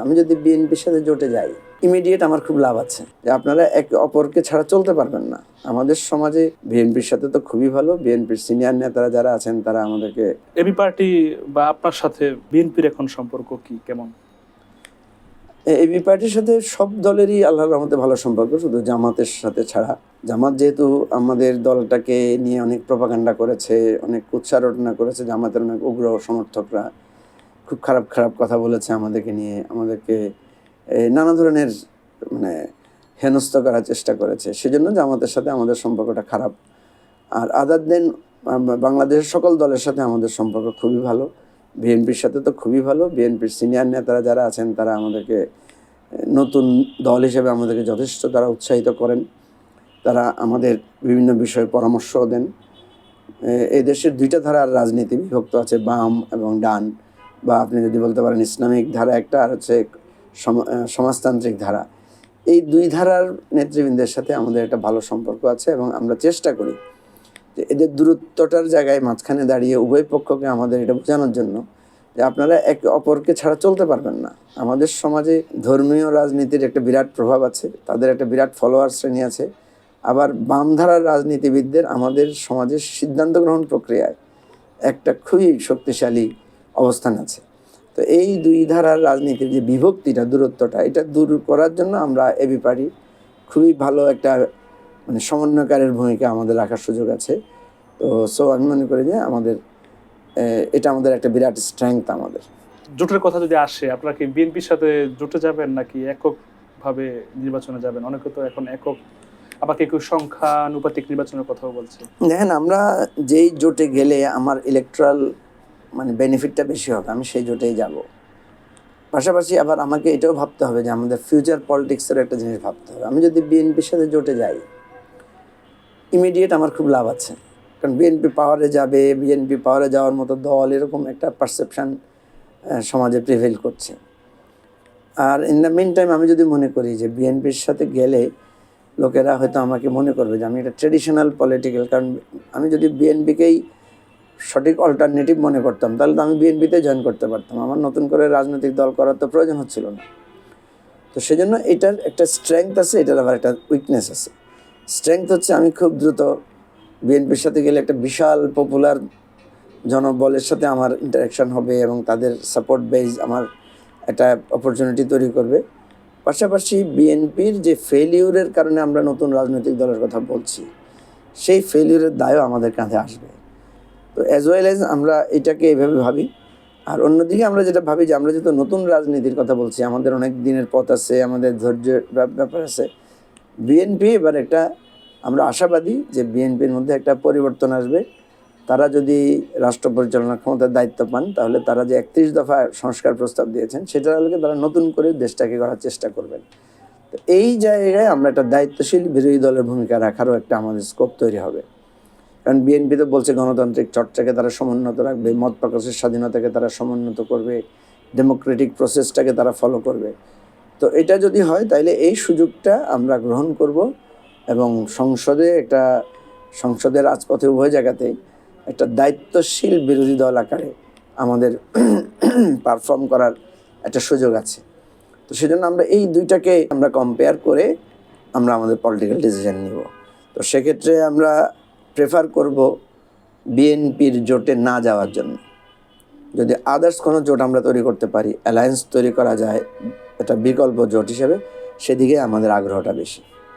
আমি যদি বিএনপির সাথে জোটে যাই, ইমিডিয়েট আমার খুব লাভ আছে যে আপনারা একে অপরকে ছাড়া চলতে পারবেন না। আমাদের সমাজে বিএনপির সাথে তো খুবই ভালো, বিএনপির সিনিয়র নেতারা যারা আছেন তারা আমাদেরকে। এবি পার্টি বা আপনার সাথে বিএনপির এখন সম্পর্ক কি, কেমন? এবি পার্টির সাথে সব দলেরই আল্লাহর রহমতে ভালো সম্পর্ক, শুধু জামাতের সাথে ছাড়া। জামাত যেহেতু আমাদের দলটাকে নিয়ে অনেক প্রপাগান্ডা করেছে, অনেক উচ্চারণা করেছে, জামাতের অনেক উগ্র সমর্থকরা খুব খারাপ খারাপ কথা বলেছে আমাদেরকে নিয়ে, আমাদেরকে নানা ধরনের মানে হেনস্থ করার চেষ্টা করেছে, সেজন্য জামাতের সাথে আমাদের সম্পর্কটা খারাপ। আর আদার দেন বাংলাদেশের সকল দলের সাথে আমাদের সম্পর্ক খুবই ভালো, বিএনপির সাথে তো খুবই ভালো। বিএনপির সিনিয়র নেতারা যারা আছেন তারা আমাদেরকে নতুন দল হিসেবে আমাদেরকে যথেষ্ট তারা উৎসাহিত করেন, তারা আমাদের বিভিন্ন বিষয়ে পরামর্শও দেন। এই দেশের দুইটা ধারার রাজনীতি বিভক্ত আছে, বাম এবং ডান, বা আপনি যদি বলতে পারেন ইসলামিক ধারা একটা, আর হচ্ছে সমাজতান্ত্রিক ধারা। এই দুই ধারার নেতৃবৃন্দের সাথে আমাদের একটা ভালো সম্পর্ক আছে এবং আমরা চেষ্টা করি যে এদের দূরত্বটার জায়গায় মাঝখানে দাঁড়িয়ে উভয় পক্ষকে আমাদের এটা বোঝানোর জন্য যে আপনারা একে অপরকে ছাড়া চলতে পারবেন না। আমাদের সমাজে ধর্মীয় রাজনীতির একটা বিরাট প্রভাব আছে, তাদের একটা বিরাট ফলোয়ার শ্রেণী আছে। আবার বামধারার রাজনীতিবিদদের আমাদের সমাজের সিদ্ধান্ত গ্রহণ প্রক্রিয়ায় একটা খুবই শক্তিশালী অবস্থান আছে। তো এই দুই ধারার রাজনীতির যে বিভক্তিটা, দূরত্বটা, এটা দূর করার জন্য আমরা এবি পার্টি খুবই ভালো একটা মানে সমন্বয়কারের ভূমিকা আমাদের রাখার সুযোগ আছে। তো আমি মনে করি যে এটা আমাদের একটা বিরাট স্ট্রেংথ। আমাদের জোটের কথা যদি আসে, আপনারা কি বিএনপির সাথে জোটে যাবেন নাকি এককভাবে নির্বাচনে যাবেন? অনেকে তো এখন একক, আবার কেউ সংখ্যানুপাতিক নির্বাচনের কথাও বলছে। দেখেন, আমরা যেই জোটে গেলে আমার ইলেকট্রাল মানে বেনিফিটটা বেশি হবে, আমি সেই জোটেই যাব। পাশাপাশি আবার আমাকে এটাও ভাবতে হবে যে আমাদের ফিউচার পলিটিক্সের একটা জিনিস ভাবতে হবে। আমি যদি বিএনপির সাথে জোটে যাই, ইমিডিয়েট আমার খুব লাভ আছে, কারণ বিএনপি পাওয়ারে যাবে, বিএনপি পাওয়ারে যাওয়ার মতো দল, এরকম একটা পারসেপশান সমাজে প্রিভেল করছে। আর ইন দ্য মিন টাইম আমি যদি মনে করি যে বিএনপির সাথে গেলে লোকেরা হয়তো আমাকে মনে করবে যে আমি একটা ট্রেডিশনাল পলিটিক্যাল, কারণ আমি যদি বিএনপিকেই সঠিক অল্টারনেটিভ মনে করতাম তাহলে তো আমি বিএনপিতে জয়েন করতে পারতাম, আমার নতুন করে রাজনৈতিক দল করার তো প্রয়োজন হচ্ছিল না। তো সেজন্য এটার একটা স্ট্রেংথ আছে, এটার আবার একটা উইকনেস আছে। স্ট্রেংথ হচ্ছে আমি খুব দ্রুত বিএনপির সাথে গেলে একটা বিশাল পপুলার জনবলের সাথে আমার ইন্টারাকশান হবে এবং তাদের সাপোর্ট বেজ আমার একটা অপরচুনিটি তৈরি করবে। পাশাপাশি বিএনপির যে ফেলিউরের কারণে আমরা নতুন রাজনৈতিক দলের কথা বলছি, সেই ফেলিউরের দায়ও আমাদের কাঁধে আসবে। তো অ্যাজ ওয়েল এজ আমরা এটাকে এইভাবে ভাবি। আর অন্যদিকে আমরা যেটা ভাবি যে আমরা যেহেতু নতুন রাজনীতির কথা বলছি, আমাদের অনেক দিনের পথ আছে, আমাদের ধৈর্যের ব্যাপার আছে। বিএনপি এবার একটা, আমরা আশাবাদী যে বিএনপির মধ্যে একটা পরিবর্তন আসবে। তারা যদি রাষ্ট্র পরিচালনার ক্ষমতার দায়িত্ব পান, তাহলে তারা যে 31 দফা সংস্কার প্রস্তাব দিয়েছেন সেটার আলোকে তারা নতুন করে দেশটাকে গড়ার চেষ্টা করবেন। তো এই জায়গায় আমরা একটা দায়িত্বশীল বিরোধী দলের ভূমিকা রাখারও একটা আমাদের স্কোপ তৈরি হবে। কারণ বিএনপি তো বলছে গণতান্ত্রিক চর্চাকে তারা সমুন্নত রাখবে, মত প্রকাশের স্বাধীনতাকে তারা সমুন্নত করবে, ডেমোক্রেটিক প্রসেসটাকে তারা ফলো করবে। তো এটা যদি হয় তাহলে এই সুযোগটা আমরা গ্রহণ করব এবং সংসদের রাজপথে উভয় জায়গাতেই একটা দায়িত্বশীল বিরোধী দল আকারে আমাদের পারফর্ম করার একটা সুযোগ আছে। তো সেজন্য আমরা এই দুইটাকে আমরা কম্পেয়ার করে আমরা আমাদের পলিটিক্যাল ডিসিশন নিব। তো সেক্ষেত্রে আমরা প্রেফার করব বিএনপির জোটে না যাওয়ার জন্য। যদি আদার্স কোনো জোট আমরা তৈরি করতে পারি, অ্যালায়েন্স তৈরি করা যায়, এটা বিকল্প জোট হিসেবে, সেদিকে আমাদের আগ্রহটা বেশি।